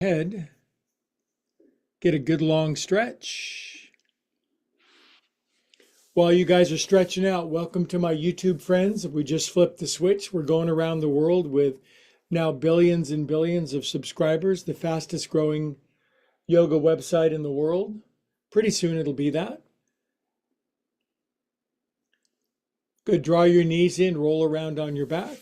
Head, get a good long stretch. While you guys are stretching out, welcome to my YouTube friends. We just flipped the switch. We're going around the world with now billions and billions of subscribers, the fastest growing yoga website in the world. Pretty soon it'll be that. Good, draw your knees in, roll around on your back.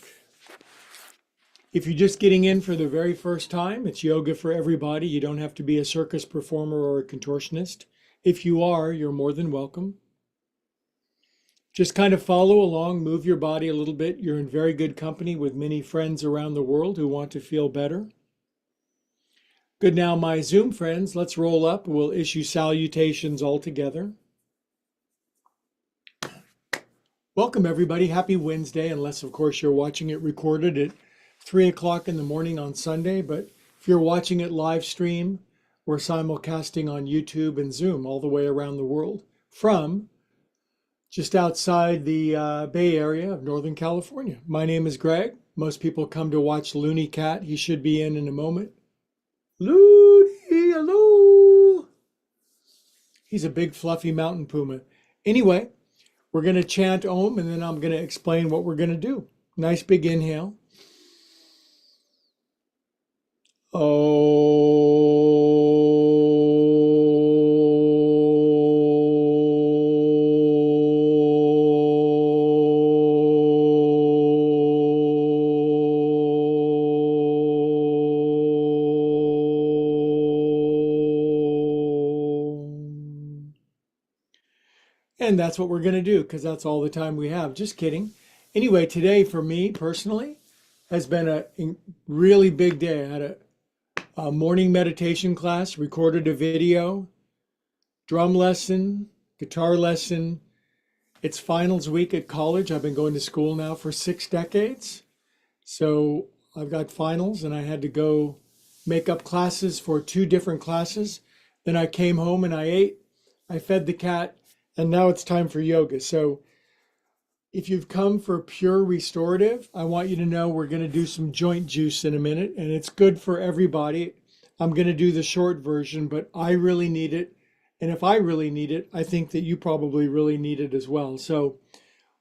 If you're just getting in for the very first time, it's yoga for everybody. You don't have to be a circus performer or a contortionist. If you are, you're more than welcome. Just kind of follow along, move your body a little bit. You're in very good company with many friends around the world who want to feel better. Good, now my Zoom friends, let's roll up. We'll issue salutations all together. Welcome everybody, happy Wednesday, unless of course you're watching it recorded at 3 o'clock in the morning on Sunday. But if you're watching it live stream, we're simulcasting on YouTube and Zoom all the way around the world from just outside the Bay Area of Northern California. My name is Greg. Most people come to watch Looney Cat. He should be in a moment. Looney, hello. He's a big fluffy mountain puma. Anyway, we're going to chant Om and then I'm going to explain what we're going to do. Nice big inhale. And that's what we're going to do because that's all the time we have. Just kidding. Anyway, today for me personally has been a really big day. I had a morning meditation class, recorded a video, drum lesson, guitar lesson. It's finals week at college. I've been going to school now for 6 decades. So I've got finals and I had to go make up classes for 2 different classes. Then I came home and I ate, I fed the cat, and now it's time for yoga. So if you've come for pure restorative, I want you to know we're going to do some joint juice in a minute, and it's good for everybody. I'm going to do the short version, but I really need it. And if I really need it, I think that you probably really need it as well. So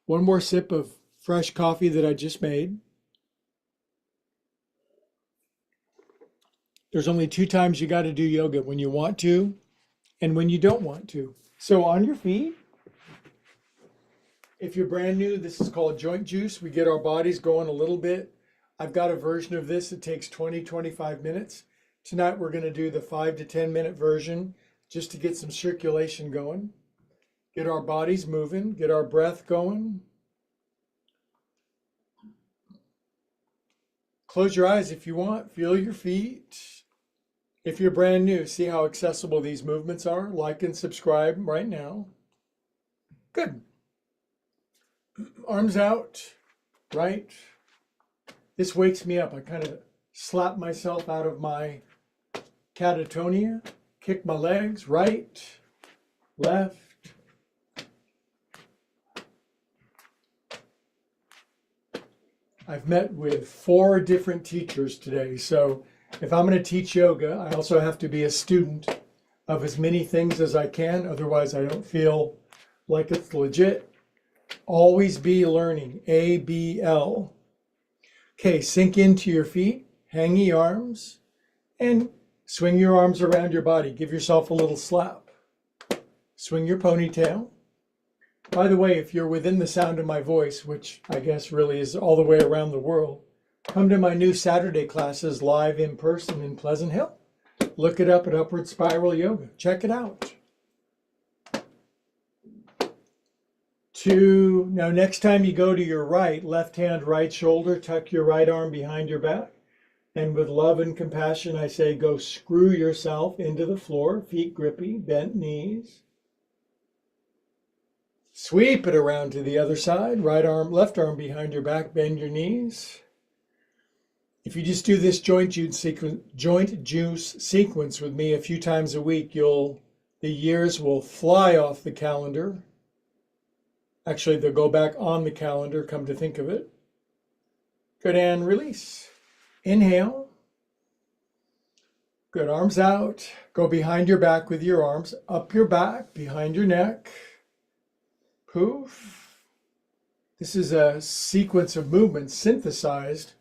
one more sip of fresh coffee that I just made. There's only 2 times you got to do yoga, when you want to and when you don't want to. So on your feet. If you're brand new, this is called joint juice. We get our bodies going a little bit. I've got a version of this. It takes 20-25 minutes. Tonight, we're going to do the 5 to 10 minute version just to get some circulation going. Get our bodies moving, get our breath going. Close your eyes if you want. Feel your feet. If you're brand new, see how accessible these movements are. Like and subscribe right now. Good. Arms out, right. This wakes me up. I kind of slap myself out of my catatonia, kick my legs, right, left. I've met with 4 different teachers today. So if I'm going to teach yoga, I also have to be a student of as many things as I can. Otherwise, I don't feel like it's legit. Always be learning, ABL. Okay, sink into your feet, hang your arms, and swing your arms around your body. Give yourself a little slap. Swing your ponytail. By the way, if you're within the sound of my voice, which I guess really is all the way around the world, come to my new Saturday classes live in person in Pleasant Hill. Look it up at Upward Spiral Yoga. Check it out. Now next time you go to your right, left hand, right shoulder, tuck your right arm behind your back. And with love and compassion, I say, go screw yourself into the floor, feet grippy, bent knees. Sweep it around to the other side, right arm, left arm behind your back, bend your knees. If you just do this joint juice sequence with me a few times a week, the years will fly off the calendar. Actually, they'll go back on the calendar, come to think of it. Good, and release. Inhale. Good, arms out. Go behind your back with your arms, up your back, behind your neck. Poof. This is a sequence of movements synthesized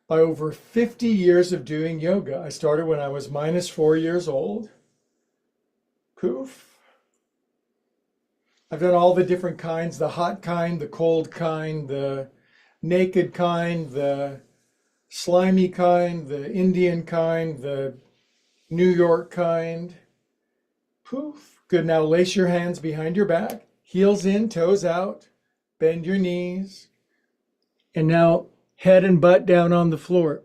by over 50 years of doing yoga. I started when I was -4 years old. Poof. I've done all the different kinds, the hot kind, the cold kind, the naked kind, the slimy kind, the Indian kind, the New York kind. Poof. Good. Now lace your hands behind your back, heels in, toes out, bend your knees. And now head and butt down on the floor.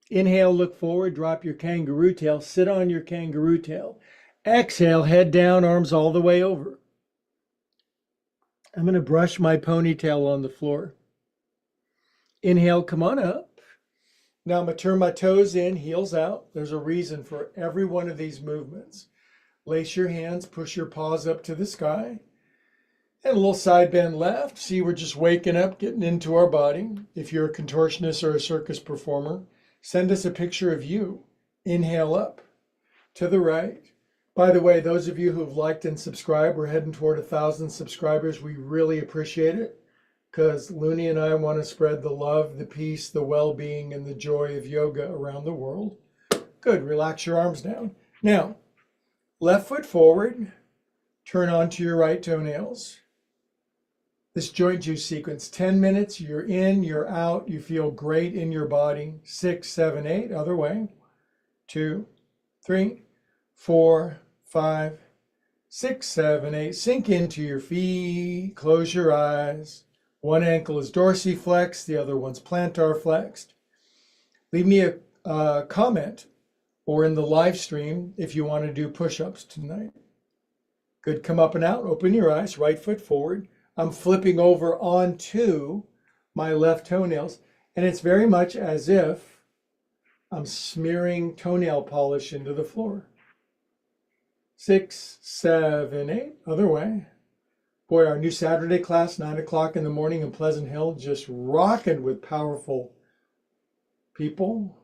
Inhale, look forward, drop your kangaroo tail, sit on your kangaroo tail. Exhale, head down, arms all the way over. I'm going to brush my ponytail on the floor. Inhale, come on up. Now I'm going to turn my toes in, heels out. There's a reason for every one of these movements. Lace your hands, push your paws up to the sky. And a little side bend left. See, we're just waking up, getting into our body. If you're a contortionist or a circus performer, send us a picture of you. Inhale up to the right. By the way, those of you who've liked and subscribed, we're heading toward 1,000 subscribers. We really appreciate it because Looney and I want to spread the love, the peace, the well-being, and the joy of yoga around the world. Good. Relax your arms down. Now, left foot forward. Turn onto your right toenails. This joint juice sequence, 10 minutes, you're in, you're out, you feel great in your body. 6, 7, 8, other way. 2, 3, 4, 5, 6, 7, 8. Sink into your feet, close your eyes. One ankle is dorsiflexed, the other one's plantar flexed. Leave me a comment or in the live stream if you want to do push-ups tonight. Good, come up and out, open your eyes, right foot forward. I'm flipping over onto my left toenails, and it's very much as if I'm smearing toenail polish into the floor. 6, 7, 8, other way. Boy, our new Saturday class, 9 o'clock in the morning in Pleasant Hill, just rocking with powerful people.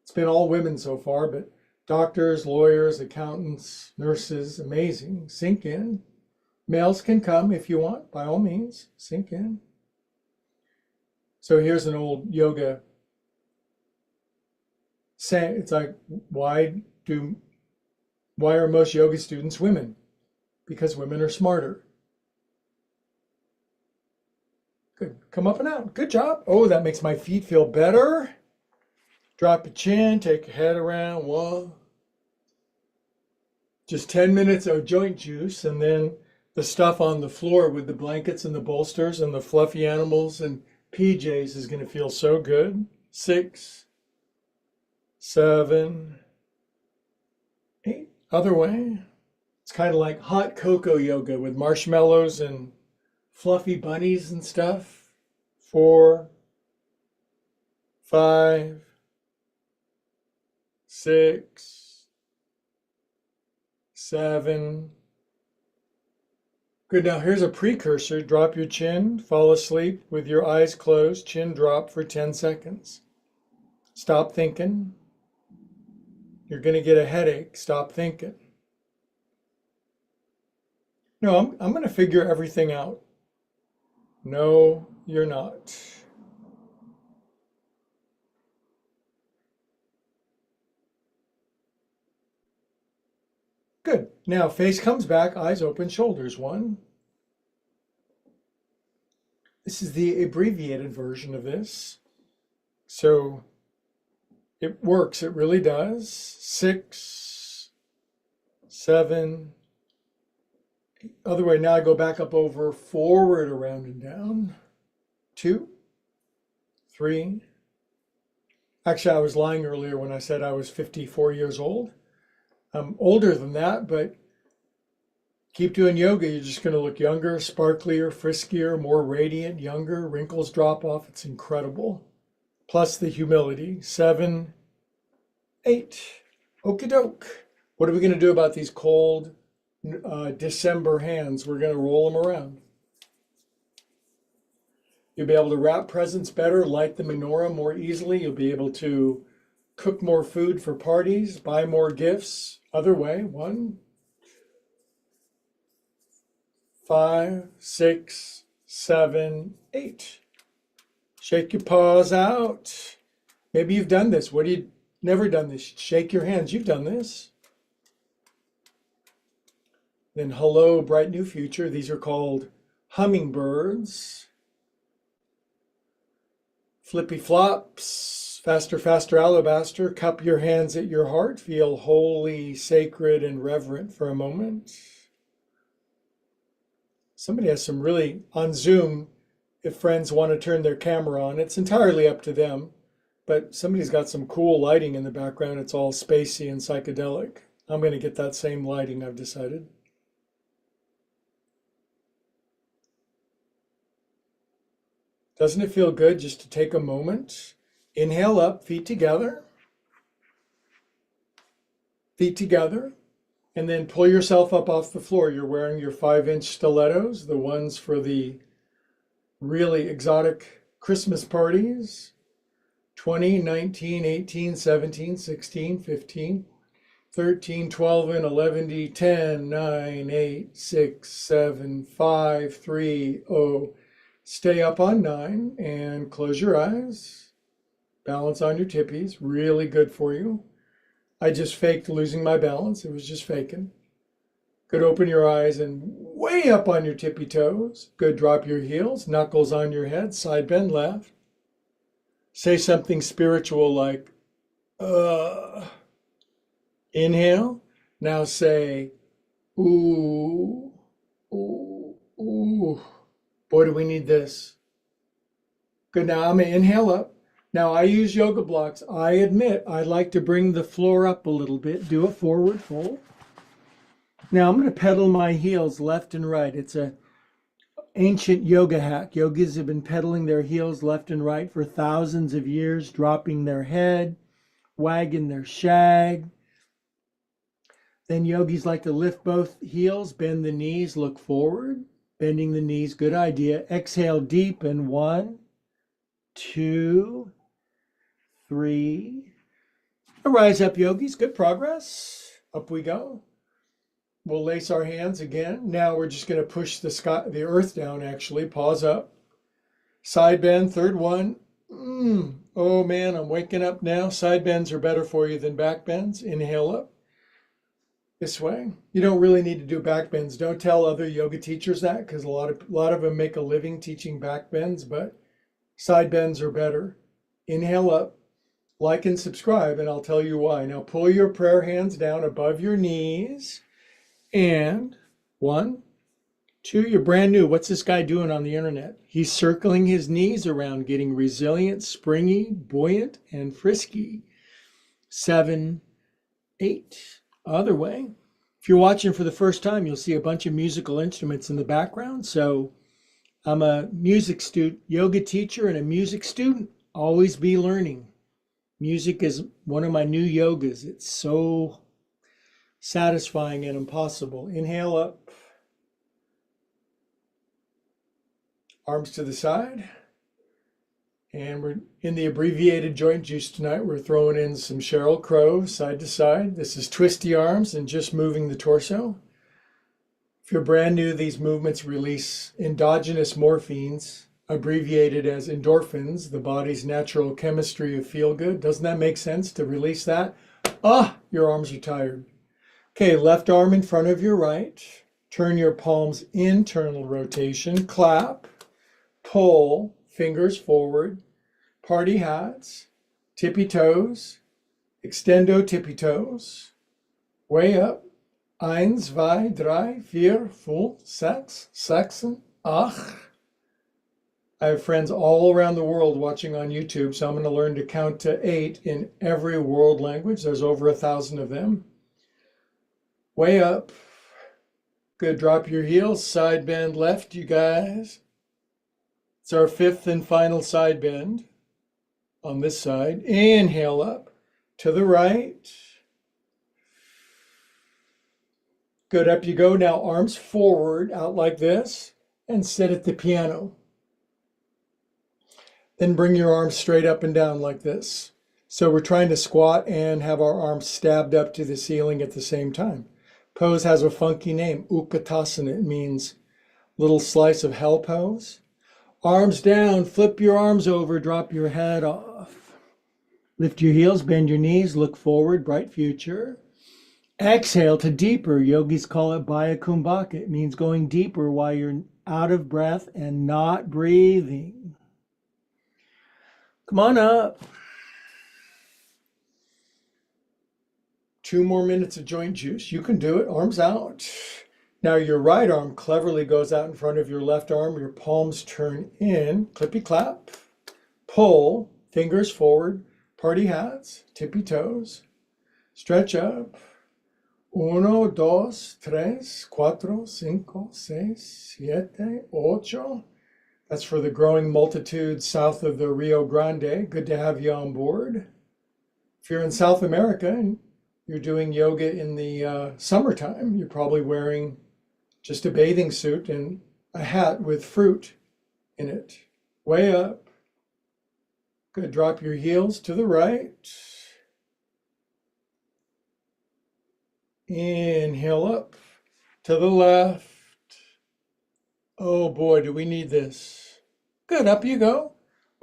It's been all women so far, but doctors, lawyers, accountants, nurses, amazing. Sink in. Males can come if you want, by all means, sink in. So here's an old yoga saying, it's like, why are most yoga students women? Because women are smarter. Good, come up and out, good job. Oh, that makes my feet feel better. Drop your chin, take your head around, one. Just 10 minutes of joint juice, and then the stuff on the floor with the blankets and the bolsters and the fluffy animals and PJs is going to feel so good. 6, 7, 8. Other way. It's kind of like hot cocoa yoga with marshmallows and fluffy bunnies and stuff. 4, 5, 6, 7. Good, now here's a precursor. Drop your chin, fall asleep with your eyes closed, chin drop for 10 seconds. Stop thinking. You're going to get a headache. Stop thinking. No, I'm going to figure everything out. No, you're not. Good. Now face comes back, eyes open, shoulders. 1. This is the abbreviated version of this. So it works, it really does. 6, 7, 8. Other way, now I go back up over, forward, around and down. 2, 3. Actually, I was lying earlier when I said I was 54 years old. I'm older than that, but keep doing yoga. You're just going to look younger, sparklier, friskier, more radiant, younger. Wrinkles drop off. It's incredible. Plus the humility. 7, 8. Okie doke. What are we going to do about these cold December hands? We're going to roll them around. You'll be able to wrap presents better, light the menorah more easily. You'll be able to cook more food for parties, buy more gifts. Other way, 1, 5, 6, 7, 8. Shake your paws out. Maybe you've done this. What do you never done this? Shake your hands. You've done this. Then hello, bright new future. These are called hummingbirds. Flippy flops. Faster, faster, alabaster. Cup your hands at your heart. Feel holy, sacred, and reverent for a moment. Somebody has some really, on Zoom, if friends want to turn their camera on, it's entirely up to them. But somebody's got some cool lighting in the background. It's all spacey and psychedelic. I'm going to get that same lighting, I've decided. Doesn't it feel good just to take a moment? Inhale up, feet together. Feet together. And then pull yourself up off the floor. You're wearing your 5-inch stilettos, the ones for the really exotic Christmas parties. 20, 19, 18, 17, 16, 15, 13, 12, and 11, 10, 9, 8, 6, 7, 5, 3, 0. Stay up on 9 and close your eyes. Balance on your tippies. Really good for you. I just faked losing my balance. It was just faking. Good, open your eyes and way up on your tippy toes. Good, drop your heels, knuckles on your head, side bend left. Say something spiritual like, Inhale. Now say, ooh, ooh, ooh. Boy, do we need this. Good, now I'm going to inhale up. Now I use yoga blocks. I admit I like to bring the floor up a little bit. Do a forward fold. Now I'm going to pedal my heels left and right. It's an ancient yoga hack. Yogis have been pedaling their heels left and right for thousands of years, dropping their head, wagging their shag. Then yogis like to lift both heels, bend the knees, look forward. Bending the knees, good idea. Exhale deep in 1, 2, 3. Rise up, yogis. Good progress. Up we go. We'll lace our hands again. Now we're just going to push the earth down, actually. Pause up. Side bend, third one. Oh man, I'm waking up now. Side bends are better for you than back bends. Inhale up. This way. You don't really need to do back bends. Don't tell other yoga teachers that, because a lot of them make a living teaching back bends, but side bends are better. Inhale up. Like and subscribe, and I'll tell you why. Now pull your prayer hands down above your knees. And 1, 2, you're brand new. What's this guy doing on the internet? He's circling his knees around, getting resilient, springy, buoyant, and frisky. 7, 8. Other way. If you're watching for the first time, you'll see a bunch of musical instruments in the background. So I'm a music student, yoga teacher, and a music student. Always be learning. Music is one of my new yogas. It's so satisfying and impossible. Inhale up. Arms to the side. And we're in the abbreviated joint juice tonight. We're throwing in some Sheryl Crow side to side. This is twisty arms and just moving the torso. If you're brand new, these movements release endogenous morphines, abbreviated as endorphins, the body's natural chemistry of feel good. Doesn't that make sense to release that? Your arms are tired. Okay, left arm in front of your right. Turn your palms internal rotation. Clap, pull, fingers forward. Party hats, tippy toes, extendo tippy toes. Way up. 1, 2, 3, 4, 5, 6, 7, 8. I have friends all around the world watching on YouTube, so I'm going to learn to count to 8 in every world language. There's over 1,000 of them. Way up. Good. Drop your heels. Side bend left, you guys. It's our 5th and final side bend on this side. Inhale up to the right. Good. Up you go. Now arms forward, out like this, and sit at the piano. Then bring your arms straight up and down like this. So we're trying to squat and have our arms stabbed up to the ceiling at the same time. Pose has a funky name, Utkatasana. It means little slice of hell pose. Arms down, flip your arms over, drop your head off. Lift your heels, bend your knees, look forward, bright future. Exhale to deeper. Yogis call it Bhaya Kumbhaka. It means going deeper while you're out of breath and not breathing. Come on up. 2 more minutes of joint juice. You can do it. Arms out. Now your right arm cleverly goes out in front of your left arm. Your palms turn in. Clippy clap. Pull. Fingers forward. Party hats. Tippy toes. Stretch up. 1, 2, 3, 4, 5, 6, 7, 8. That's for the growing multitude south of the Rio Grande. Good to have you on board. If you're in South America and you're doing yoga in the summertime, you're probably wearing just a bathing suit and a hat with fruit in it. Way up. Good. Drop your heels to the right. Inhale up to the left. Oh boy, do we need this. Good. Up you go.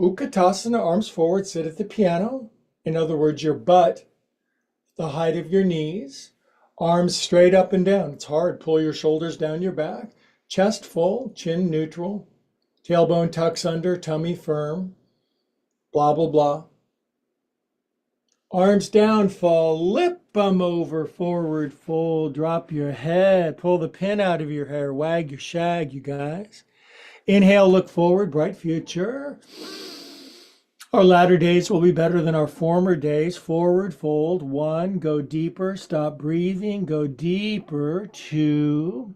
Utkatasana, arms forward, sit at the piano. In other words, your butt the height of your knees, arms straight up and down. It's hard. Pull your shoulders down your back. Chest full, chin neutral, tailbone tucks under, tummy firm, blah, blah, blah. Arms down, fall, lip them over, forward, fold, drop your head, pull the pin out of your hair, wag your shag, you guys. Inhale, look forward, bright future. Our latter days will be better than our former days. Forward, fold, 1, go deeper, stop breathing, go deeper, 2.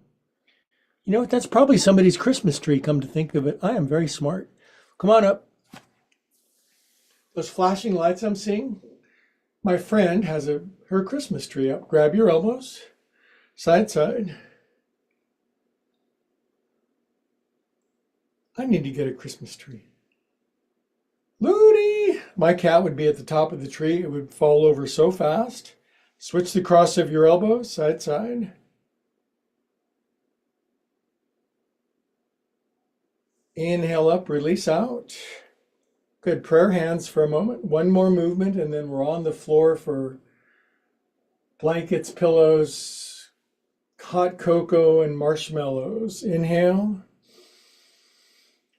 You know what? That's probably somebody's Christmas tree, come to think of it. I am very smart. Come on up. Those flashing lights I'm seeing, my friend has her Christmas tree up. Grab your elbows, side, side. I need to get a Christmas tree. Loody! My cat would be at the top of the tree. It would fall over so fast. Switch the cross of your elbows, side, side. Inhale up, release out. Good. Prayer hands for a moment. One more movement, and then we're on the floor for blankets, pillows, hot cocoa, and marshmallows. Inhale.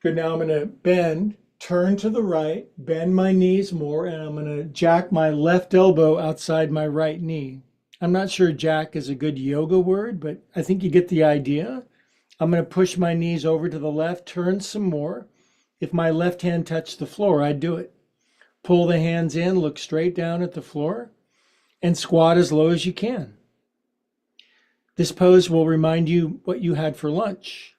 Good. Now I'm going to bend. Turn to the right, bend my knees more, and I'm going to jack my left elbow outside my right knee. I'm not sure jack is a good yoga word, but I think you get the idea. I'm going to push my knees over to the left, turn some more. If my left hand touched the floor, I'd do it. Pull the hands in, look straight down at the floor, and squat as low as you can. This pose will remind you what you had for lunch.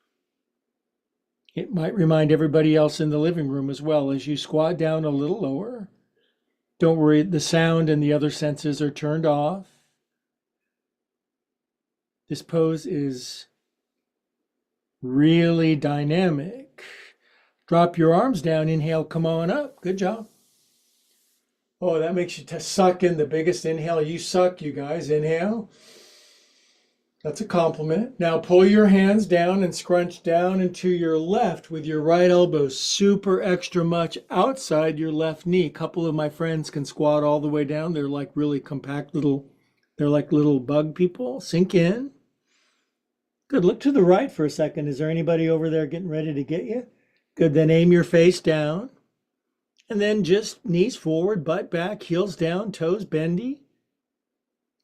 It might remind everybody else in the living room as well. As you squat down a little lower, don't worry, the sound and the other senses are turned off. This pose is really dynamic. Drop your arms down, inhale, come on up. Good job. Oh, that makes you suck in the biggest inhale. You suck, you guys. Inhale. That's a compliment. Now pull your hands down and scrunch down into your left with your right elbow super extra much outside your left knee. A couple of my friends can squat all the way down. They're like really compact they're like little bug people. Sink in. Good. Look to the right for a second. Is there anybody over there getting ready to get you? Good. Then aim your face down. And then just knees forward, butt back, heels down, toes bendy.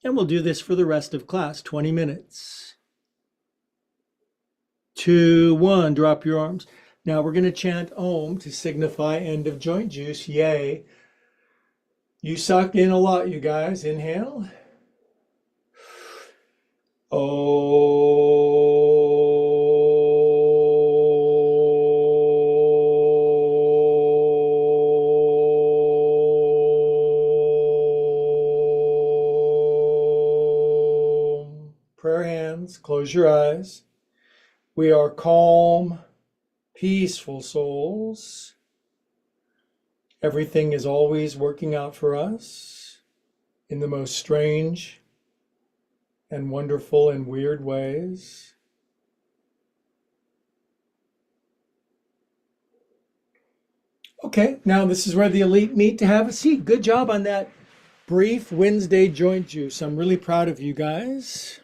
And we'll do this for the rest of class, 20 minutes. 2, 1, drop your arms. Now we're going to chant Om to signify end of joint juice. Yay. You suck in a lot, you guys. Inhale. Prayer hands, close your eyes. We are calm, peaceful souls. Everything is always working out for us in the most strange and wonderful and weird ways. Okay, now this is where the elite meet to have a seat. Good job on that brief Wednesday joint juice. I'm really proud of you guys.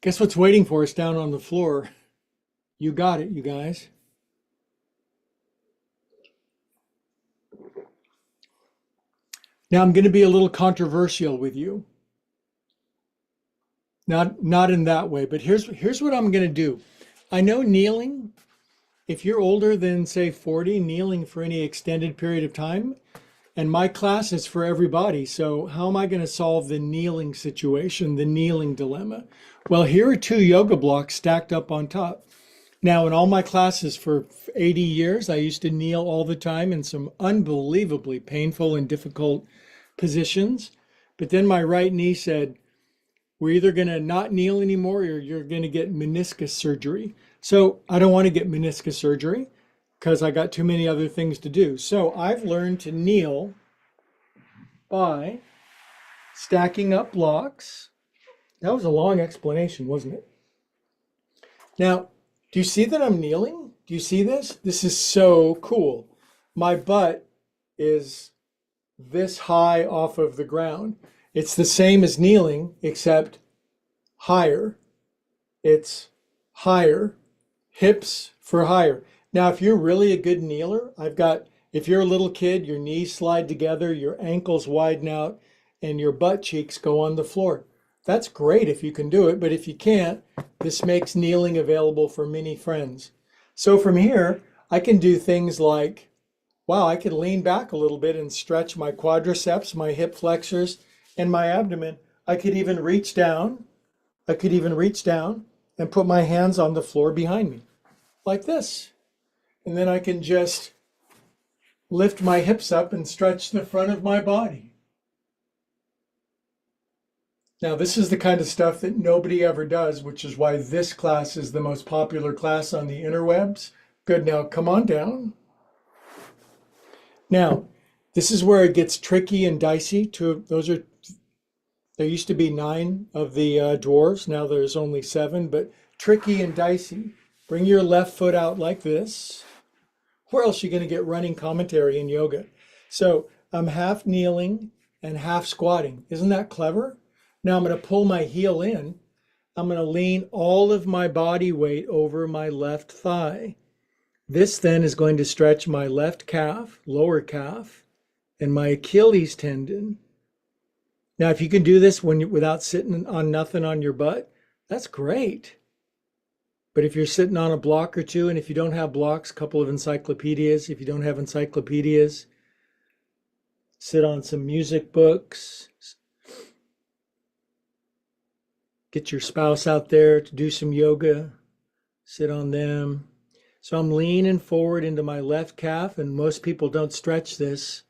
Guess what's waiting for us down on the floor? You got it, you guys. Now I'm going to be a little controversial with you. Not in that way, but here's what I'm going to do. I know kneeling, if you're older than say 40, kneeling for any extended period of time, and my class is for everybody. So how am I going to solve the kneeling situation, the kneeling dilemma? Well, here are 2 yoga blocks stacked up on top. Now, in all my classes for 80 years, I used to kneel all the time in some unbelievably painful and difficult positions. But then my right knee said, we're either going to not kneel anymore or you're going to get meniscus surgery. So I don't want to get meniscus surgery because I got too many other things to do. So I've learned to kneel by stacking up blocks. That was a long explanation, wasn't it? Now, do you see that I'm kneeling? Do you see this? This is so cool. My butt is this high off of the ground. It's the same as kneeling, except higher. It's higher, hips for higher. Now, if you're really a good kneeler, if you're a little kid, your knees slide together, your ankles widen out, and your butt cheeks go on the floor. That's great if you can do it, but if you can't, this makes kneeling available for many friends. So from here, I can do things like, wow, I could lean back a little bit and stretch my quadriceps, my hip flexors, and my abdomen. I could even reach down and put my hands on the floor behind me, like this. And then I can just lift my hips up and stretch the front of my body. Now, this is the kind of stuff that nobody ever does, which is why this class is the most popular class on the interwebs. Good, now come on down. Now, this is where it gets tricky and dicey. There used to be 9 of the dwarves. Now there's only 7, but tricky and dicey. Bring your left foot out like this. Where else are you going to get running commentary in yoga? So I'm half kneeling and half squatting. Isn't that clever? Now I'm going to pull my heel in. I'm going to lean all of my body weight over my left thigh. This then is going to stretch my left calf, lower calf, and my Achilles tendon. Now, if you can do this without sitting on nothing on your butt, that's great. But if you're sitting on a block or two, and if you don't have blocks, a couple of encyclopedias. If you don't have encyclopedias, sit on some music books. Get your spouse out there to do some yoga. Sit on them. So I'm leaning forward into my left calf, and most people don't stretch this.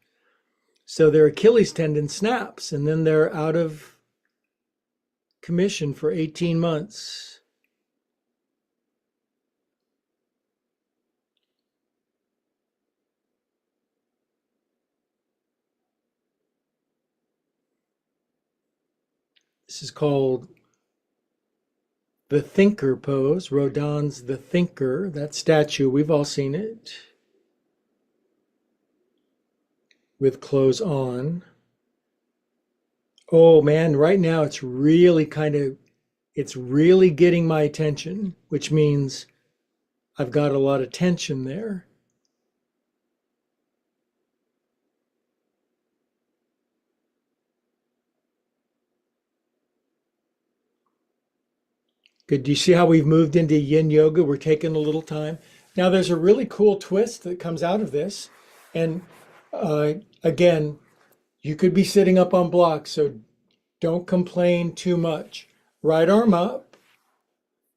So their Achilles tendon snaps, and then they're out of commission for 18 months. This is called the Thinker pose. Rodin's The Thinker, that statue, we've all seen it. With clothes on. Oh man, right now it's really getting my attention, which means I've got a lot of tension there. Good. Do you see how we've moved into yin yoga? We're taking a little time. Now there's a really cool twist that comes out of this. And again, you could be sitting up on blocks, so don't complain too much. Right arm up,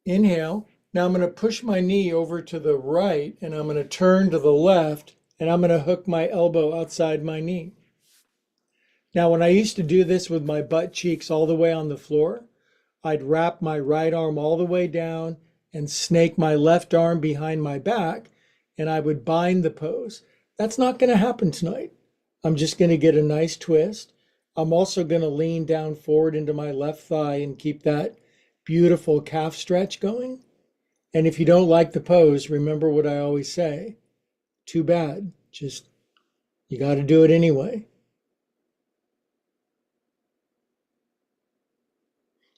inhale. Now I'm going to push my knee over to the right, and I'm going to turn to the left, and I'm going to hook my elbow outside my knee. Now, when I used to do this with my butt cheeks all the way on the floor, I'd wrap my right arm all the way down and snake my left arm behind my back, and I would bind the pose. That's not going to happen tonight. I'm just going to get a nice twist. I'm also going to lean down forward into my left thigh and keep that beautiful calf stretch going. And if you don't like the pose, remember what I always say. Too bad. Just, you got to do it anyway.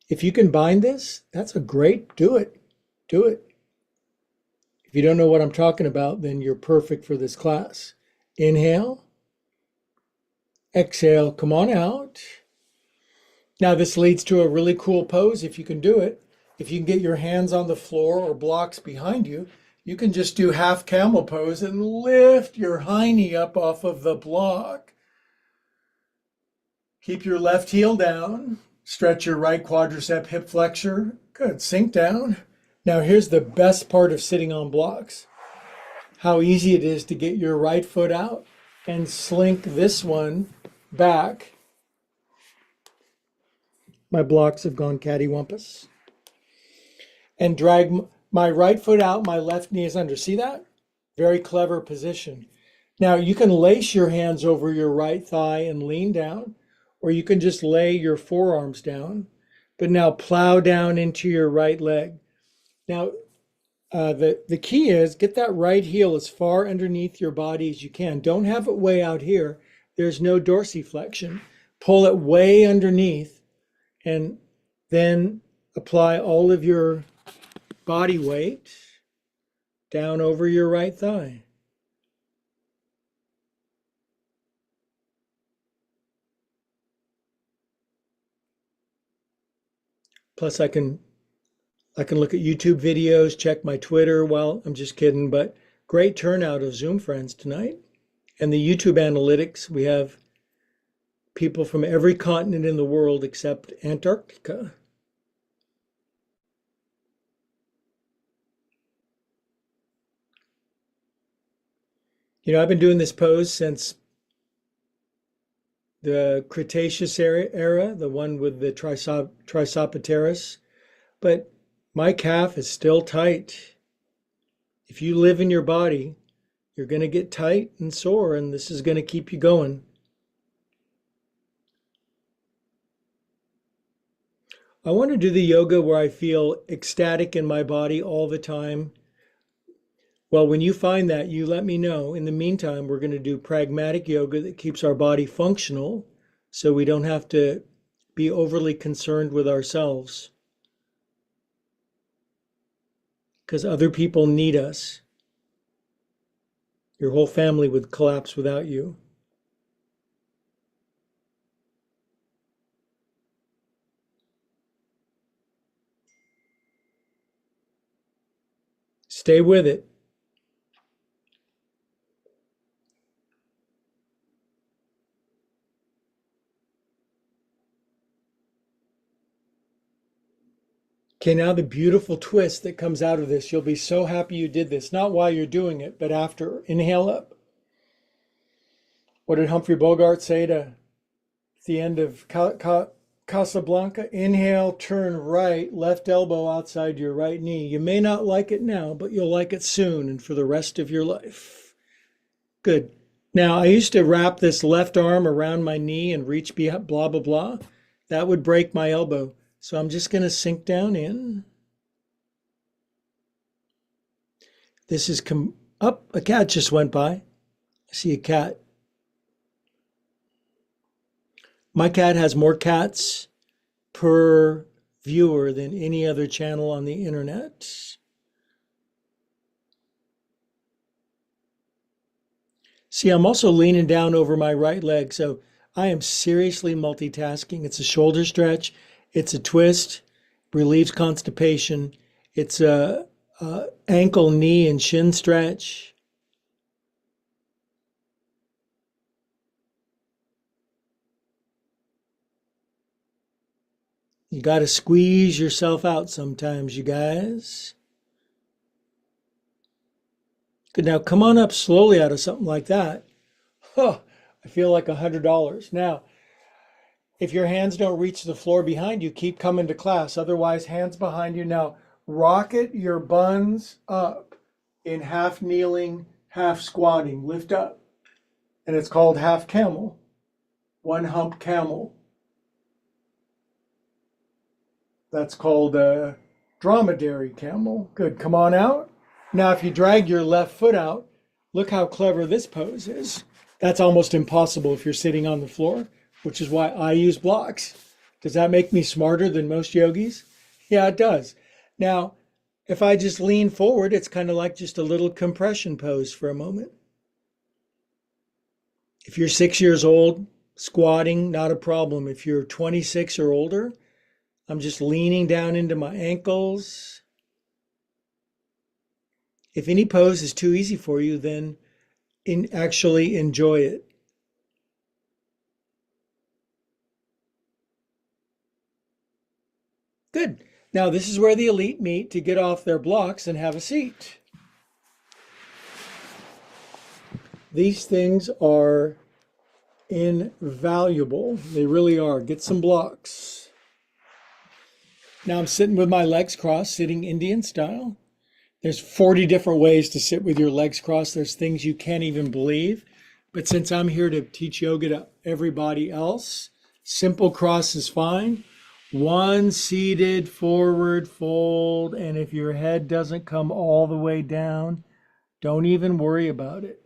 If you can bind this, that's a great, do it. Do it. If you don't know what I'm talking about, then you're perfect for this class. Inhale. Exhale, come on out. Now this leads to a really cool pose if you can do it. If you can get your hands on the floor or blocks behind you, you can just do half camel pose and lift your high knee up off of the block. Keep your left heel down. Stretch your right quadricep hip flexor. Good, sink down. Now here's the best part of sitting on blocks. How easy it is to get your right foot out and slink this one back. My blocks have gone cattywampus. And drag my right foot out, my left knee is under. See that? Very clever position. Now you can lace your hands over your right thigh and lean down, or you can just lay your forearms down, but now plow down into your right leg. Now, the key is get that right heel as far underneath your body as you can. Don't have it way out here. There's no dorsiflexion. Pull it way underneath and then apply all of your body weight down over your right thigh. Plus I can look at YouTube videos, check my Twitter. Well, I'm just kidding, but great turnout of Zoom friends tonight. And the YouTube analytics, we have people from every continent in the world except Antarctica. You know, I've been doing this pose since the Cretaceous era, the one with the Trisopateris, but my calf is still tight. If you live in your body, you're going to get tight and sore, and this is going to keep you going. I want to do the yoga where I feel ecstatic in my body all the time. Well, when you find that, you let me know. In the meantime, we're going to do pragmatic yoga that keeps our body functional so we don't have to be overly concerned with ourselves. Because other people need us. Your whole family would collapse without you. Stay with it. Okay, now the beautiful twist that comes out of this. You'll be so happy you did this. Not while you're doing it, but after. Inhale up. What did Humphrey Bogart say at the end of Casablanca? Inhale, turn right, left elbow outside your right knee. You may not like it now, but you'll like it soon and for the rest of your life. Good. Now, I used to wrap this left arm around my knee and reach blah, blah, blah. That would break my elbow. So I'm just going to sink down in. This is up. A cat just went by. I see a cat. My cat has more cats per viewer than any other channel on the internet. See, I'm also leaning down over my right leg, so I am seriously multitasking. It's a shoulder stretch. It's a twist, relieves constipation. It's a ankle, knee, and shin stretch. You got to squeeze yourself out sometimes, you guys. Good, now come on up slowly out of something like that. Huh, I feel like $100. Now, if your hands don't reach the floor behind you, keep coming to class. Otherwise, hands behind you. Now, rocket your buns up. in half kneeling, half squatting. Lift up. And it's called half camel. One hump camel. That's called a dromedary camel. Good. Come on out. Now, if you drag your left foot out, look how clever this pose is. That's almost impossible if you're sitting on the floor, which is why I use blocks. Does that make me smarter than most yogis? Yeah, it does. Now, if I just lean forward, it's kind of like just a little compression pose for a moment. If you're 6 years old, squatting, not a problem. If you're 26 or older, I'm just leaning down into my ankles. If any pose is too easy for you, then actually enjoy it. Good. Now this is where the elite meet to get off their blocks and have a seat. These things are invaluable. They really are. Get some blocks. Now I'm sitting with my legs crossed, sitting Indian style. There's 40 different ways to sit with your legs crossed. There's things you can't even believe. But since I'm here to teach yoga to everybody else, simple cross is fine. One seated forward fold. And if your head doesn't come all the way down, don't even worry about it.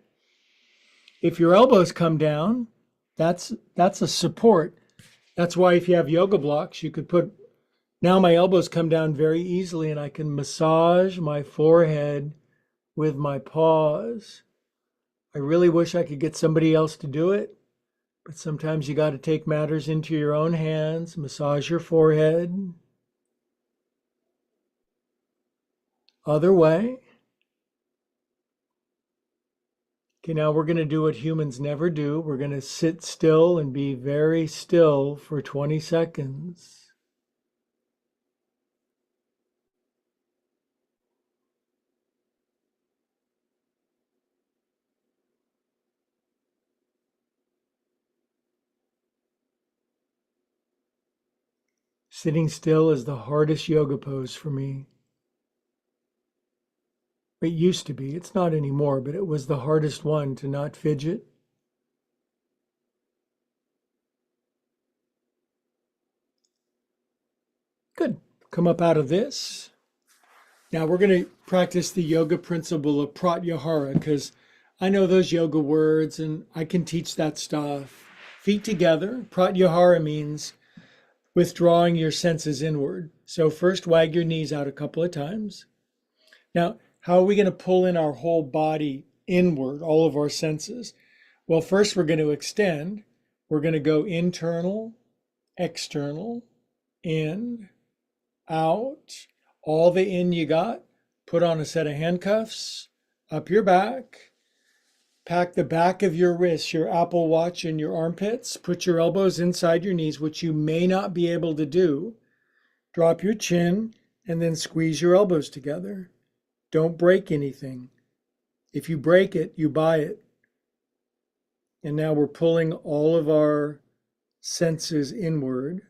If your elbows come down, that's a support. That's why if you have yoga blocks, you could put, now my elbows come down very easily and I can massage my forehead with my paws. I really wish I could get somebody else to do it, but sometimes you got to take matters into your own hands, massage your forehead. Other way. Okay, now we're going to do what humans never do. We're going to sit still and be very still for 20 seconds. Sitting still is the hardest yoga pose for me. It used to be. It's not anymore, but it was the hardest one to not fidget. Good. Come up out of this. Now we're going to practice the yoga principle of pratyahara because I know those yoga words and I can teach that stuff. Feet together. Pratyahara means withdrawing your senses inward. So first wag your knees out a couple of times. Now, how are we going to pull in our whole body inward, all of our senses? Well, first we're going to extend. We're going to go internal, external, in, out. All the in you got, put on a set of handcuffs, up your back, pack the back of your wrists, your Apple Watch in your armpits, put your elbows inside your knees, which you may not be able to do. Drop your chin and then squeeze your elbows together. Don't break anything. If you break it, you buy it. And now we're pulling all of our senses inward.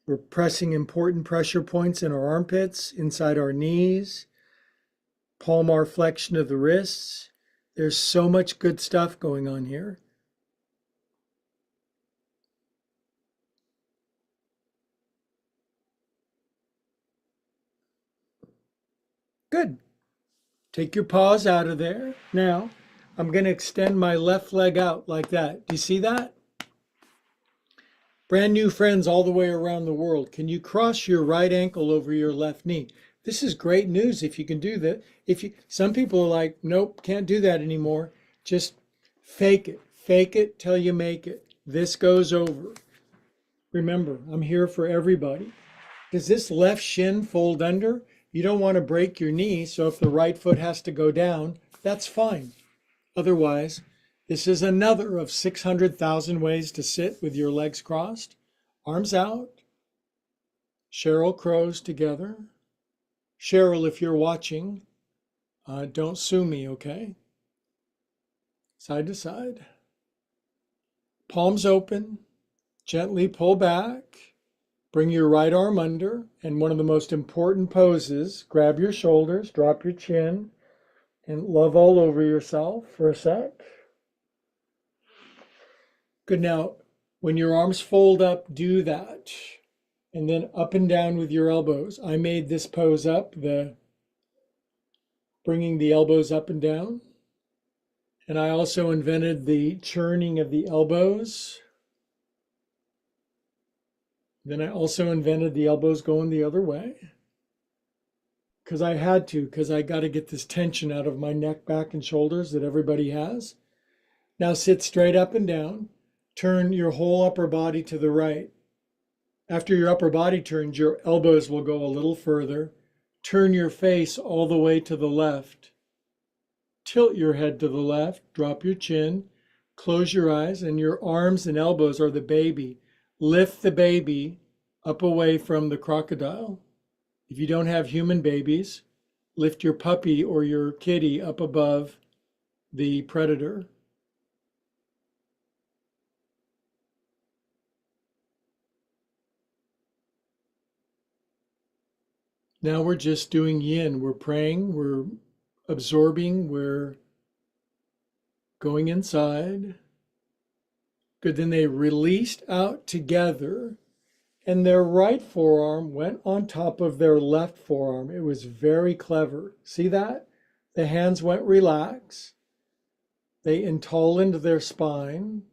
We're pressing important pressure points in our armpits, inside our knees, palmar flexion of the wrists. There's so much good stuff going on here. Good. Take your paws out of there. Now, I'm going to extend my left leg out like that. Do you see that? Brand new friends all the way around the world. Can you cross your right ankle over your left knee? This is great news if you can do that. Some people are like, nope, can't do that anymore. Just fake it. Fake it till you make it. This goes over. Remember, I'm here for everybody. Does this left shin fold under? You don't want to break your knee, so if the right foot has to go down, that's fine. Otherwise, this is another of 600,000 ways to sit with your legs crossed, arms out, Sheryl Crows together. Cheryl, if you're watching, don't sue me, okay? Side to side. Palms open, gently pull back. Bring your right arm under, and one of the most important poses, grab your shoulders, drop your chin, and love all over yourself for a sec. Good. Now, when your arms fold up, do that. And then up and down with your elbows. I made this pose up, the bringing the elbows up and down. And I also invented the churning of the elbows. Then I also invented the elbows going the other way. Because I had to, because I got to get this tension out of my neck, back, and shoulders that everybody has. Now sit straight up and down. Turn your whole upper body to the right. After your upper body turns, your elbows will go a little further. Turn your face all the way to the left. Tilt your head to the left, drop your chin, close your eyes, and your arms and elbows are the baby. Lift the baby up away from the crocodile. If you don't have human babies, lift your puppy or your kitty up above the predator. Now we're just doing yin. We're praying, we're absorbing, we're going inside. Good. Then they released out together, and their right forearm went on top of their left forearm. It was very clever. See that? The hands went relaxed. They entolened their spine.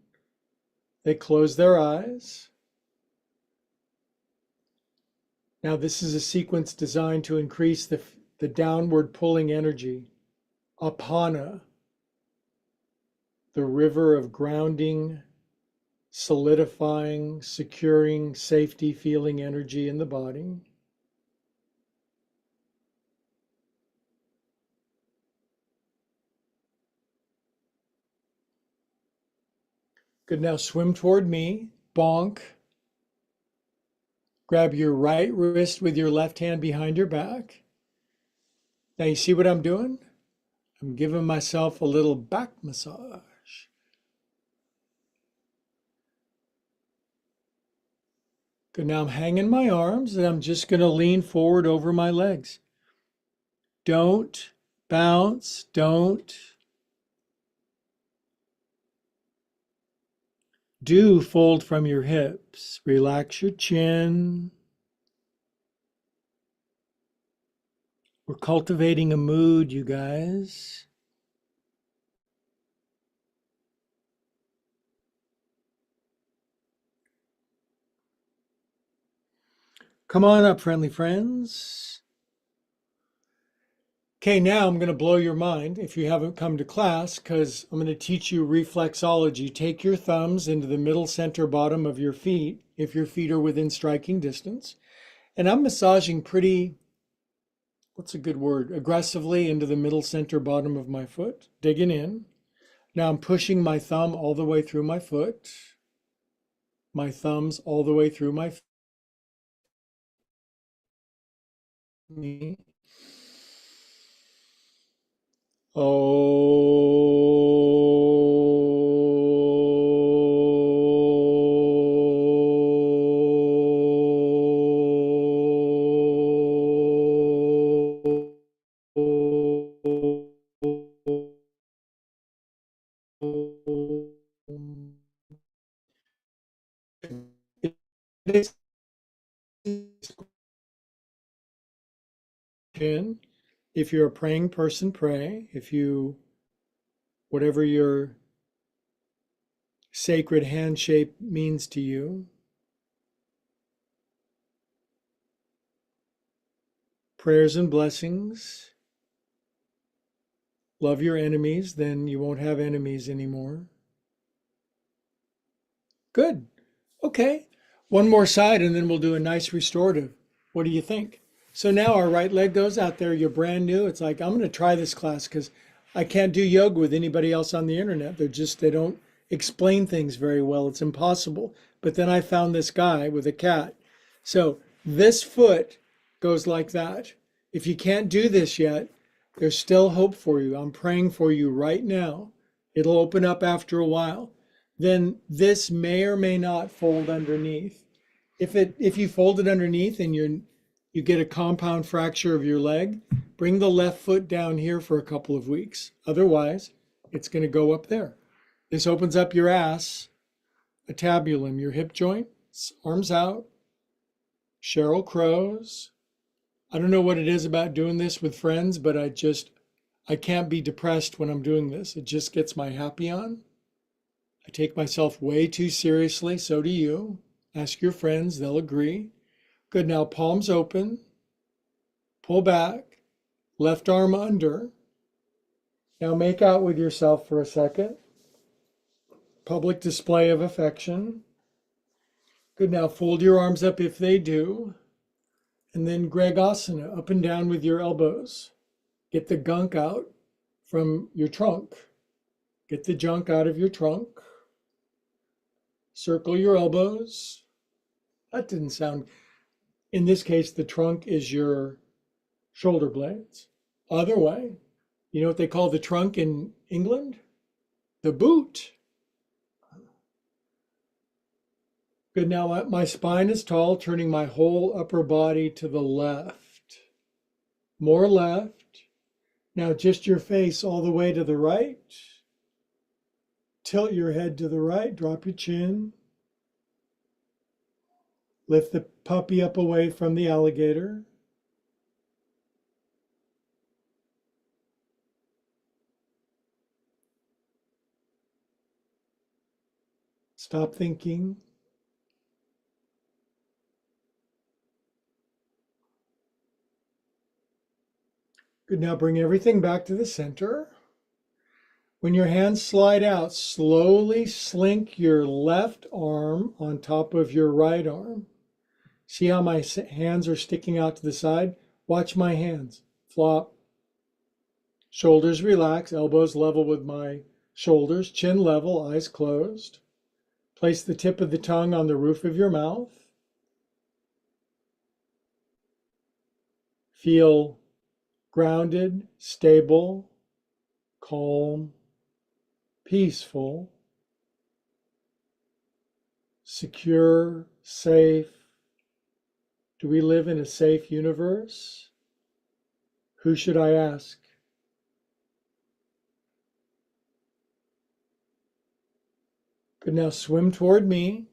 They closed their eyes. Now this is a sequence designed to increase the downward pulling energy. Apana, the river of grounding, solidifying, securing, safety, feeling energy in the body. Good. Now swim toward me, bonk. Grab your right wrist with your left hand behind your back. Now you see what I'm doing? I'm giving myself a little back massage. Good. Now I'm hanging my arms and I'm just going to lean forward over my legs. Don't bounce. Don't. Do fold from your hips. Relax your chin. We're cultivating a mood, you guys. Come on up, friendly friends. Okay, now I'm going to blow your mind if you haven't come to class, because I'm going to teach you reflexology. Take your thumbs into the middle center bottom of your feet, if your feet are within striking distance. And I'm massaging pretty, what's a good word, aggressively into the middle center bottom of my foot, digging in. Now I'm pushing my thumb all the way through my foot, my thumbs all the way through my knee. If you're a praying person, pray. If you, whatever your sacred hand shape means to you, prayers and blessings. Love your enemies, then you won't have enemies anymore. Good. Okay. One more side and then we'll do a nice restorative. What do you think? So now our right leg goes out there. You're brand new. It's like, I'm going to try this class because I can't do yoga with anybody else on the internet. They don't explain things very well. It's impossible. But then I found this guy with a cat. So this foot goes like that. If you can't do this yet, there's still hope for you. I'm praying for you right now. It'll open up after a while. Then this may or may not fold underneath. If you fold it underneath and you get a compound fracture of your leg, bring the left foot down here for a couple of weeks. Otherwise, it's going to go up there. This opens up your acetabulum, your hip joint, arms out. Sheryl Crow's. I don't know what it is about doing this with friends, but I can't be depressed when I'm doing this. It just gets my happy on. I take myself way too seriously. So do you. Ask your friends, they'll agree. Good. Now, palms open. Pull back. Left arm under. Now, make out with yourself for a second. Public display of affection. Good. Now, fold your arms up if they do. And then Gregasana, up and down with your elbows. Get the gunk out from your trunk. Get the junk out of your trunk. Circle your elbows. That didn't sound, in this case, the trunk is your shoulder blades. Other way, you know what they call the trunk in England? The boot. Good, now my spine is tall, turning my whole upper body to the left. More left. Now just your face all the way to the right. Tilt your head to the right, drop your chin. Lift the puppy up away from the alligator. Stop thinking. Good, now bring everything back to the center. When your hands slide out, slowly slink your left arm on top of your right arm. See how my hands are sticking out to the side? Watch my hands. Flop. Shoulders relax, elbows level with my shoulders, chin level, eyes closed. Place the tip of the tongue on the roof of your mouth. Feel grounded, stable, calm, peaceful, secure, safe. Do we live in a safe universe? Who should I ask? Good, now swim toward me.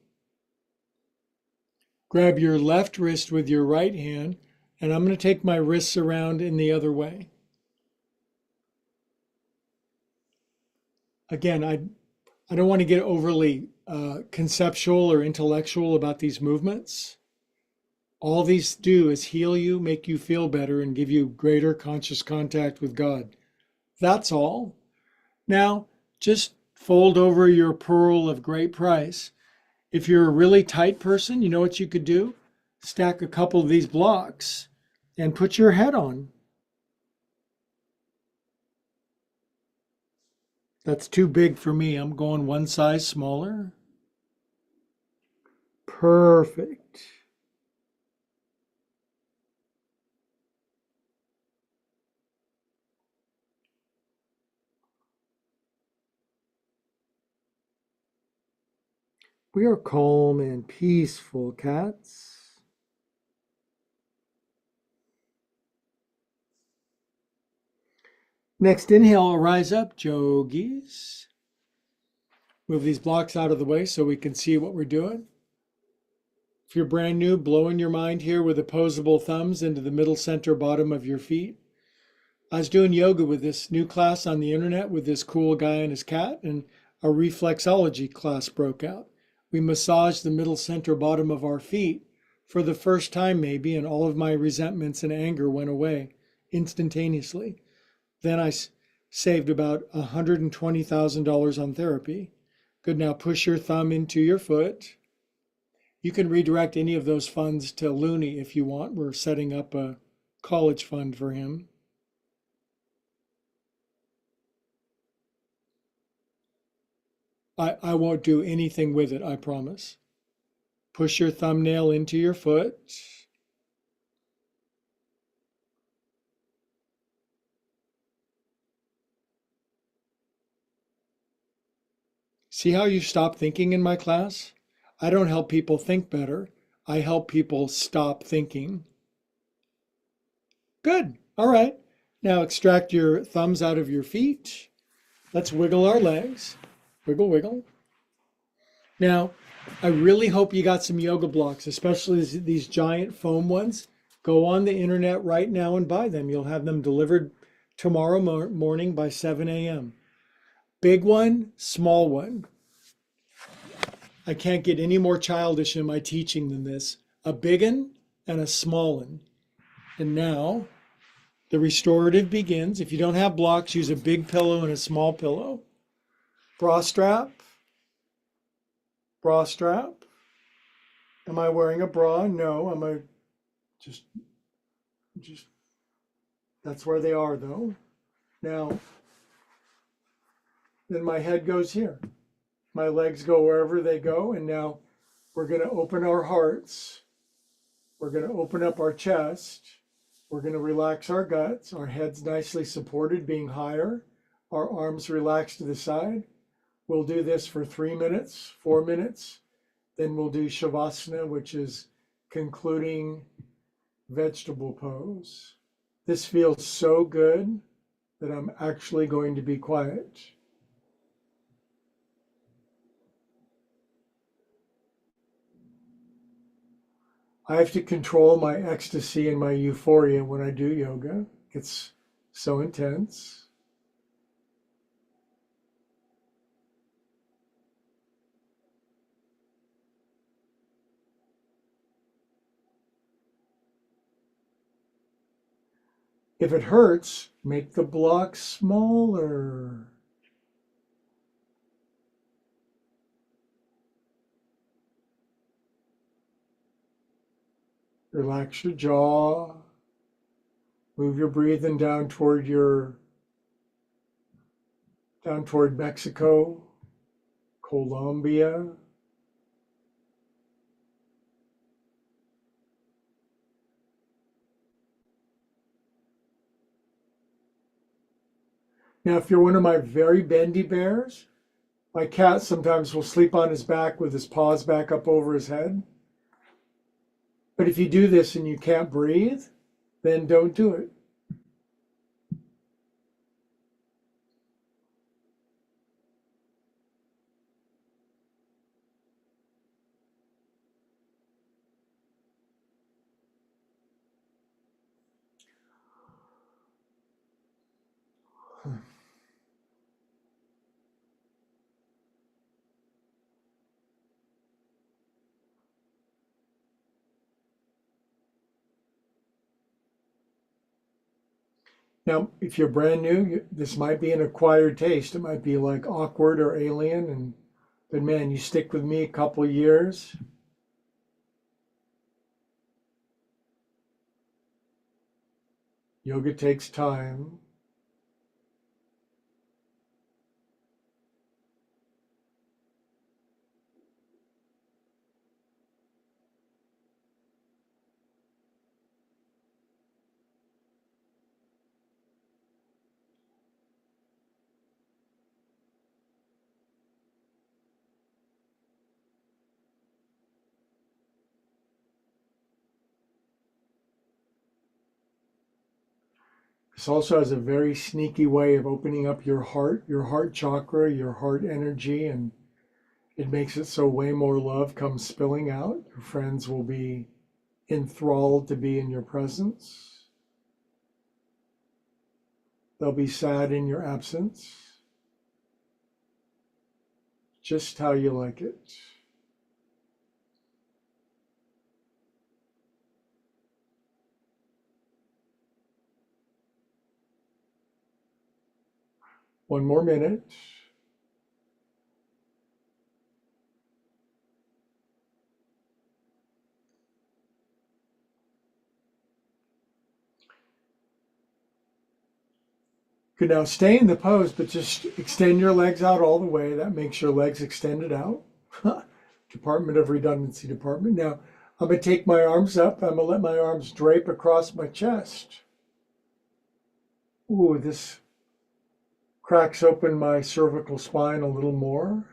Grab your left wrist with your right hand, and I'm going to take my wrists around in the other way. Again, I don't want to get overly conceptual or intellectual about these movements. All these do is heal you, make you feel better, and give you greater conscious contact with God. That's all. Now, just fold over your pearl of great price. If you're a really tight person, you know what you could do? Stack a couple of these blocks and put your head on. That's too big for me. I'm going one size smaller. Perfect. We are calm and peaceful cats. Next inhale, rise up, yogis. Move these blocks out of the way so we can see what we're doing. If you're brand new, blow in your mind here with opposable thumbs into the middle center bottom of your feet. I was doing yoga with this new class on the internet with this cool guy and his cat, and a reflexology class broke out. We massaged the middle center bottom of our feet for the first time maybe, and all of my resentments and anger went away instantaneously. Then I saved about $120,000 on therapy. Good, now push your thumb into your foot. You can redirect any of those funds to Looney if you want. We're setting up a college fund for him. I won't do anything with it, I promise. Push your thumbnail into your foot. See how you stop thinking in my class? I don't help people think better. I help people stop thinking. Good. All right. Now extract your thumbs out of your feet. Let's wiggle our legs. Wiggle, wiggle. Now, I really hope you got some yoga blocks, especially these giant foam ones. Go on the internet right now and buy them. You'll have them delivered tomorrow morning by 7 a.m. Big one, small one. I can't get any more childish in my teaching than this. A big one and a small one. And now the restorative begins. If you don't have blocks, use a big pillow and a small pillow. Bra strap. Bra strap. Am I wearing a bra? No. Am I just that's where they are though. Now, then my head goes here. My legs go wherever they go. And now we're going to open our hearts. We're going to open up our chest. We're going to relax our guts. Our head's nicely supported, being higher. Our arms relaxed to the side. We'll do this for 3 minutes, 4 minutes. Then we'll do Shavasana, which is concluding vegetable pose. This feels so good that I'm actually going to be quiet. I have to control my ecstasy and my euphoria when I do yoga. It's so intense. If it hurts, make the block smaller. Relax your jaw. Move your breathing down toward Mexico, Colombia. Now, if you're one of my very bendy bears, my cat sometimes will sleep on his back with his paws back up over his head. But if you do this and you can't breathe, then don't do it. Now, if you're brand new, this might be an acquired taste. It might be like awkward or alien, but man, you stick with me a couple years. Yoga takes time. This also has a very sneaky way of opening up your heart chakra, your heart energy, and it makes it so way more love comes spilling out. Your friends will be enthralled to be in your presence. They'll be sad in your absence. Just how you like it. One more minute. You can now stay in the pose, but just extend your legs out all the way. That makes your legs extended out. Department of Redundancy Department. Now, I'm going to take my arms up. I'm going to let my arms drape across my chest. Ooh, this cracks open my cervical spine a little more.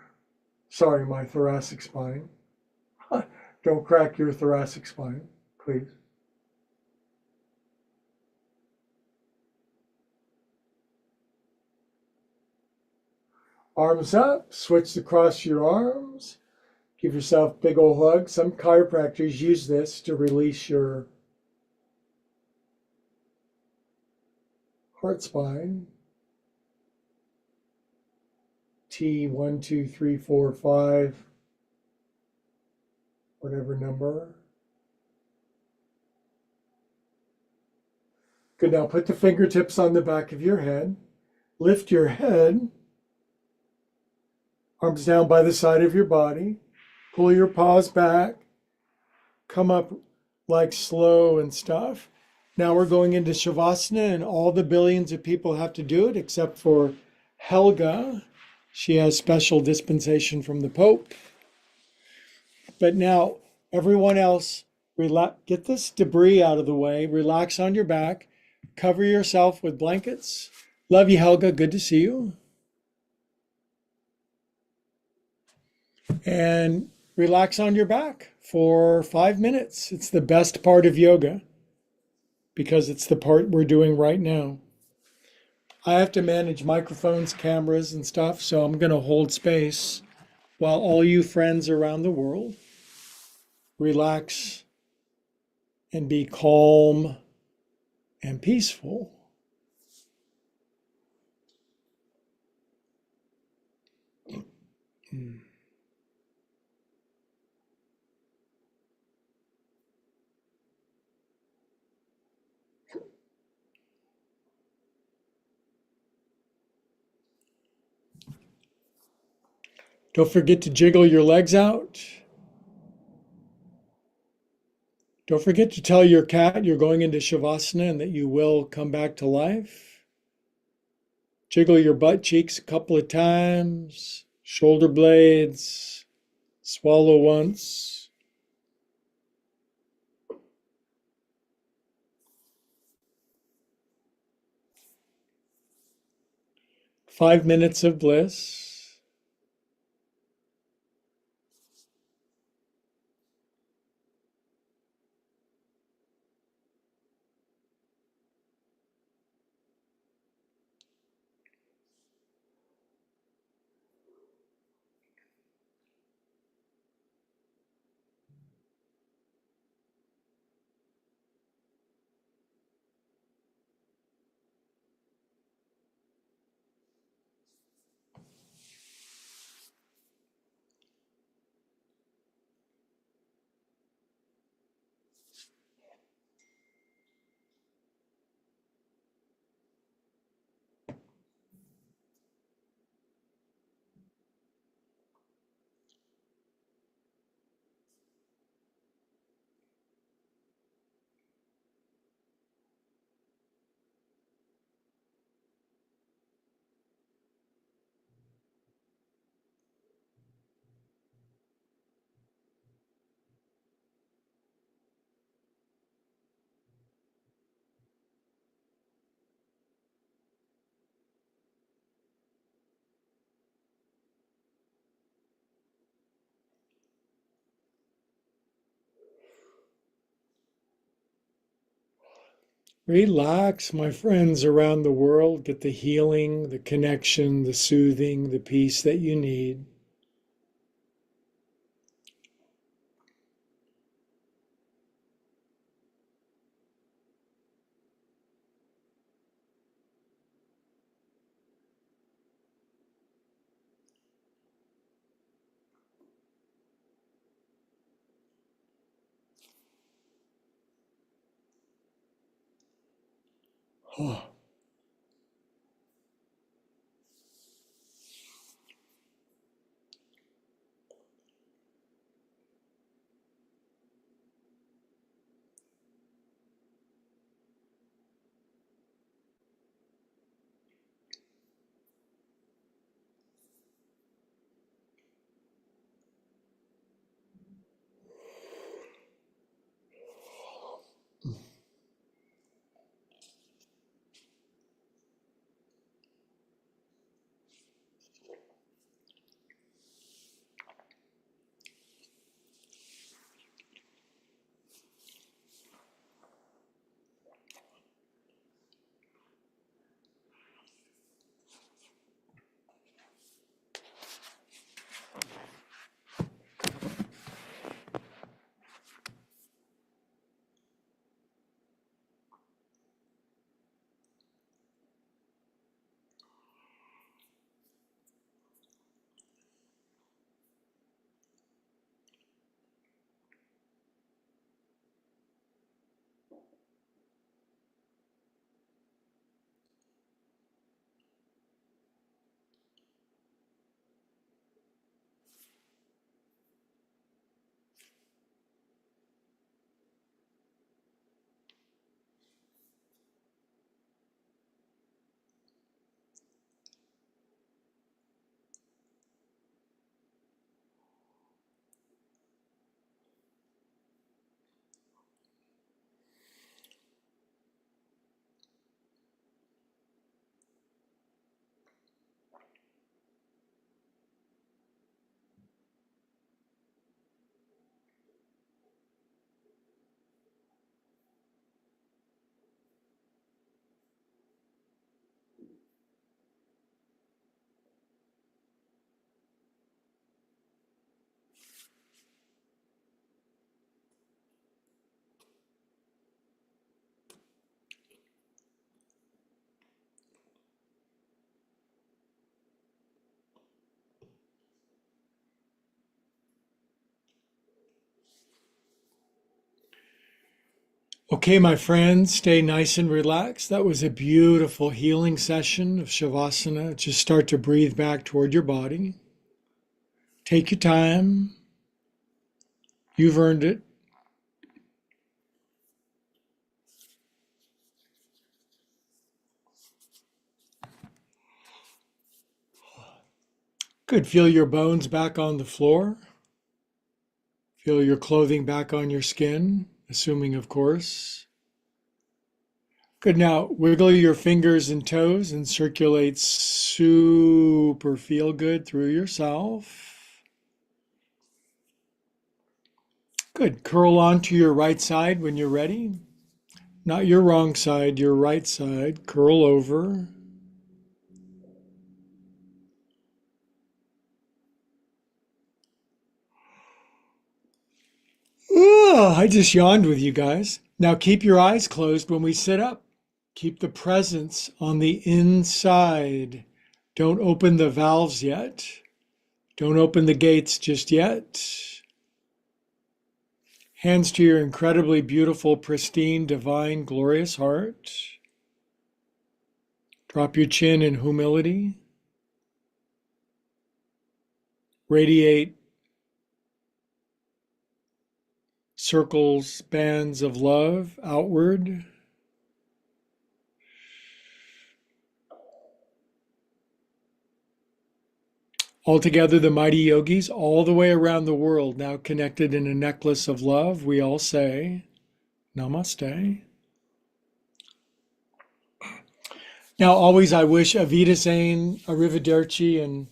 Sorry, my thoracic spine. Don't crack your thoracic spine, please. Arms up, switch across your arms. Give yourself a big old hug. Some chiropractors use this to release your heart spine. T1, 2, 3, 4, 5, whatever number. Good, now put the fingertips on the back of your head. Lift your head. Arms down by the side of your body. Pull your paws back. Come up like slow and stuff. Now we're going into Shavasana, and all the billions of people have to do it except for Helga. She has special dispensation from the Pope. But now everyone else, get this debris out of the way. Relax on your back. Cover yourself with blankets. Love you, Helga. Good to see you. And relax on your back for 5 minutes. It's the best part of yoga because it's the part we're doing right now. I have to manage microphones, cameras, and stuff, so I'm going to hold space while all you friends around the world relax and be calm and peaceful. Don't forget to jiggle your legs out. Don't forget to tell your cat you're going into Shavasana and that you will come back to life. Jiggle your butt cheeks a couple of times, shoulder blades, swallow once. Five minutes of bliss. Relax, my friends around the world. Get the healing, the connection, the soothing, the peace that you need. Oh. Okay, my friends, stay nice and relaxed. That was a beautiful healing session of Shavasana. Just start to breathe back toward your body. Take your time. You've earned it. Good. Feel your bones back on the floor. Feel your clothing back on your skin, assuming, of course. Good. Now, wiggle your fingers and toes and circulate super feel good through yourself. Good. Curl onto your right side when you're ready. Not your wrong side, your right side. Curl over. I just yawned with you guys. Now keep your eyes closed when we sit up. Keep the presence on the inside. Don't open the valves yet. Don't open the gates just yet. Hands to your incredibly beautiful, pristine, divine, glorious heart. Drop your chin in humility. Radiate circles, bands of love outward. Altogether, the mighty yogis all the way around the world, now connected in a necklace of love, we all say, Namaste. Now, always I wish Avita Zane, Arrivederci, and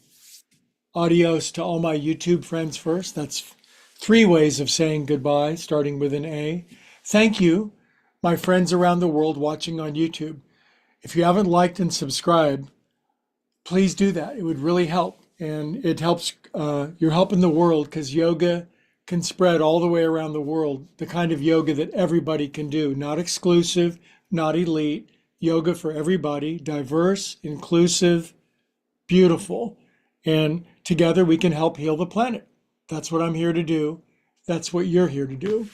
adios to all my YouTube friends first. That's 3 ways of saying goodbye, starting with an A. Thank you, my friends around the world watching on YouTube. If you haven't liked and subscribed, please do that. It would really help. And it helps, you're helping the world because yoga can spread all the way around the world. The kind of yoga that everybody can do, not exclusive, not elite, yoga for everybody, diverse, inclusive, beautiful. And together we can help heal the planet. That's what I'm here to do. That's what you're here to do.